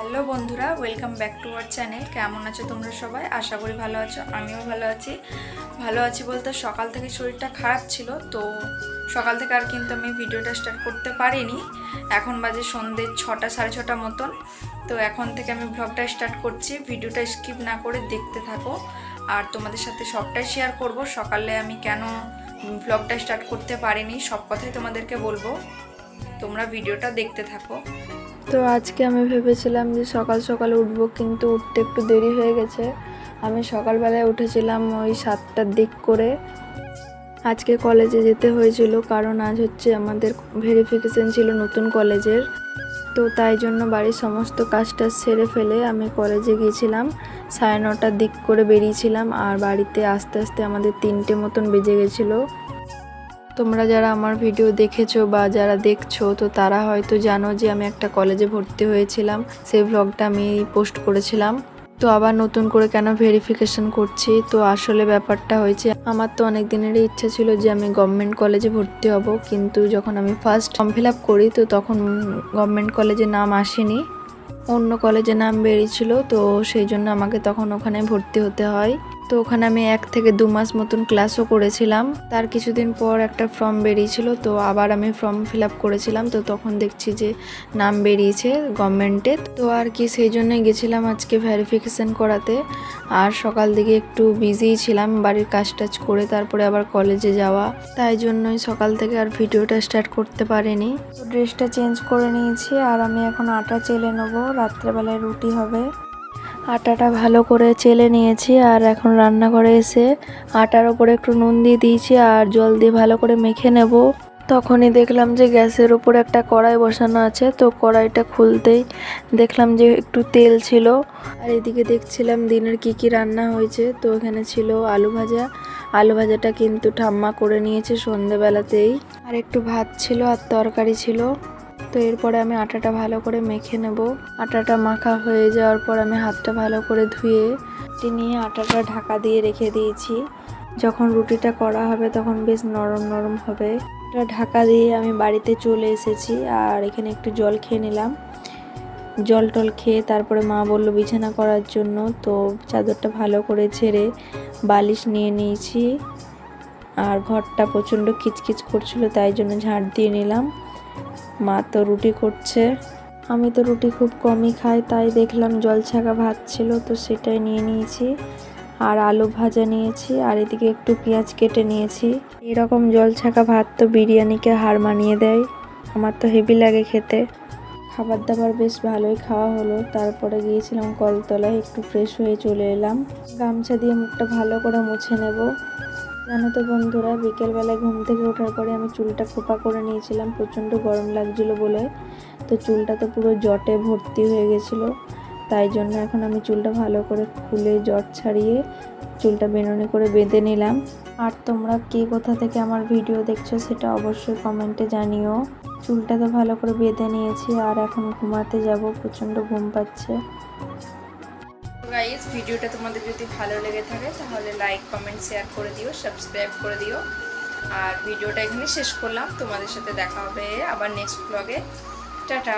Hello বন্ধুরা, welcome back to our channel. কেমন আছো তোমরা সবাই? আশা করি ভালো আছো। আমিও ভালো আছি বলতে সকাল থেকে শরীরটা খারাপ ছিল, তো সকাল থেকে আর কিন্তু আমি ভিডিওটা স্টার্ট করতে পারিনি। এখন বাজে সন্ধ্যে 6টা সাড়ে 6টা মতন। তো এখন থেকে আমি ব্লগটা স্টার্ট করছি। ভিডিওটা স্কিপ না করে দেখতে থাকো, আর তোমাদের সাথে সবটাই শেয়ার করব। সকালে আমি কেন ব্লগটা স্টার্ট করতে পারিনি সব কথাই তোমাদেরকে বলবো, তোমরা ভিডিওটা দেখতে থাকো। তো আজকে আমি ভেবেছিলাম যে সকাল সকাল উঠবো, কিন্তু উঠতে একটু দেরি হয়ে গেছে। আমি সকালবেলায় উঠেছিলাম ওই 7টার দিক করে। আজকে কলেজে যেতে হয়েছিল, কারণ আজ হচ্ছে আমাদের ভেরিফিকেশন ছিল নতুন কলেজের। তো তাই জন্য বাড়ির সমস্ত কাজটা সেরে ফেলে আমি কলেজে গিয়েছিলাম। 9:30টার দিক করে বেরিয়েছিলাম, আর বাড়িতে আস্তে আস্তে আমাদের 3টে মতন বেজে গেছিলো। তোমরা যারা আমার ভিডিও দেখেছো বা যারা দেখছো, তো তারা হয়তো জানো যে আমি একটা কলেজে ভর্তি হয়েছিলাম। সেই ব্লগটা আমি পোস্ট করেছিলাম। তো আবার নতুন করে কেন ভেরিফিকেশন করছি, তো আসলে ব্যাপারটা হয়েছে, আমার তো অনেক দিনেরই ইচ্ছা ছিল যে আমি গভর্নমেন্ট কলেজে ভর্তি হব, কিন্তু যখন আমি ফার্স্ট ফর্ম ফিল আপ করি তো তখন গভর্নমেন্ট কলেজে নাম আসেনি, অন্য কলেজে নাম বেরিয়েছিল। তো সেই জন্য আমাকে তখন ওখানে ভর্তি হতে হয়। তো ওখানে আমি 1 থেকে 2 মাস মতন ক্লাসও করেছিলাম। তার কিছুদিন পর একটা ফর্ম বেরিয়েছিল, তো আবার আমি ফর্ম ফিল আপ করেছিলাম। তো তখন দেখছি যে নাম বেরিয়েছে গভর্নমেন্টের। তো আর কি, সেই জন্যই গেছিলাম আজকে ভেরিফিকেশন করাতে। আর সকাল দিকে একটু বিজিই ছিলাম বাড়ির কাজ টাজ করে, তারপরে আবার কলেজে যাওয়া, তাই জন্যই সকাল থেকে আর ভিডিওটা স্টার্ট করতে পারিনি। তো ড্রেসটা চেঞ্জ করে নিয়েছি, আর আমি এখন আটা চেলে নেবো, রাত্রেবেলায় রুটি হবে। আটাটা ভালো করে চেলে নিয়েছি, আর এখন রান্নাঘরে এসে আটার ওপরে একটু নুন দিয়ে দিয়েছি আর জল দিয়ে ভালো করে মেখে নেব। তখনই দেখলাম যে গ্যাসের উপর একটা কড়াই বসানো আছে। তো কড়াইটা খুলতেই দেখলাম যে একটু তেল ছিল। আর এদিকে দেখছিলাম দিনের কি রান্না হয়েছে। তো এখানে ছিল আলু ভাজা। আলু ভাজাটা কিন্তু ঠাম্মা করে নিয়েছে সন্ধেবেলাতেই। আর একটু ভাত ছিল আর তরকারি ছিল। তো এরপরে আমি আটাটা ভালো করে মেখে নেব। আটাটা মাখা হয়ে যাওয়ার পর আমি হাতটা ভালো করে ধুয়ে নিয়ে আটাটা ঢাকা দিয়ে রেখে দিয়েছি। যখন রুটিটা করা হবে তখন বেশ নরম নরম হবে। এটা ঢাকা দিয়ে আমি বাড়িতে চলে এসেছি, আর এখানে একটু জল খেয়ে নিলাম। জল টল খেয়ে তারপরে মা বলল বিছানা করার জন্য। তো চাদরটা ভালো করে ছেড়ে বালিশ নিয়ে নিয়েছি। আর ঘরটা প্রচণ্ড কিচকিচ করছিল, তাই জন্য ঝাড় দিয়ে নিলাম। মা তো রুটি করছে। আমি তো রুটি খুব কমই খাই, তাই দেখলাম জল ছাকা ভাত ছিল, তো সেটাই নিয়ে নিয়েছি। আর আলু ভাজা নিয়েছি, আর এদিকে একটু পেঁয়াজ কেটে নিয়েছি। এরকম জল ছাকা ভাত তো বিরিয়ানিকে হার মানিয়ে দেয়। আমার তো হেভি লাগে খেতে। খাবার দাবার বেশ ভালোই খাওয়া হলো। তারপরে গিয়েছিলাম কলতলায়, একটু ফ্রেশ হয়ে চলে এলাম। গামছা দিয়ে মুখটা ভালো করে মুছে নেব। জানো তো বন্ধুরা, বিকেলবেলায় ঘুম থেকে ওঠার পরে আমি চুলটা খোপা করে নিয়েছিলাম, প্রচণ্ড গরম লাগছিল বলে। তো চুলটা তো পুরো জটে ভর্তি হয়ে গেছিলো, তাই জন্য এখন আমি চুলটা ভালো করে খুলে জট ছাড়িয়ে চুলটা বেনুনি করে বেঁধে নিলাম। আর তোমরা কে কোথা থেকে আমার ভিডিও দেখছো সেটা অবশ্যই কমেন্টে জানিও। চুলটা তো ভালো করে বেঁধে নিয়েছি, আর এখন ঘুমাতে যাব, প্রচণ্ড ঘুম পাচ্ছে। গাইস, ভিডিওটা তোমাদের যদি ভালো লেগে থাকে তাহলে লাইক কমেন্ট শেয়ার করে দিও, সাবস্ক্রাইব করে দিও। আর ভিডিওটা এখানে শেষ করলাম। তোমাদের সাথে দেখা হবে আবার নেক্সট ব্লগে। টাটা।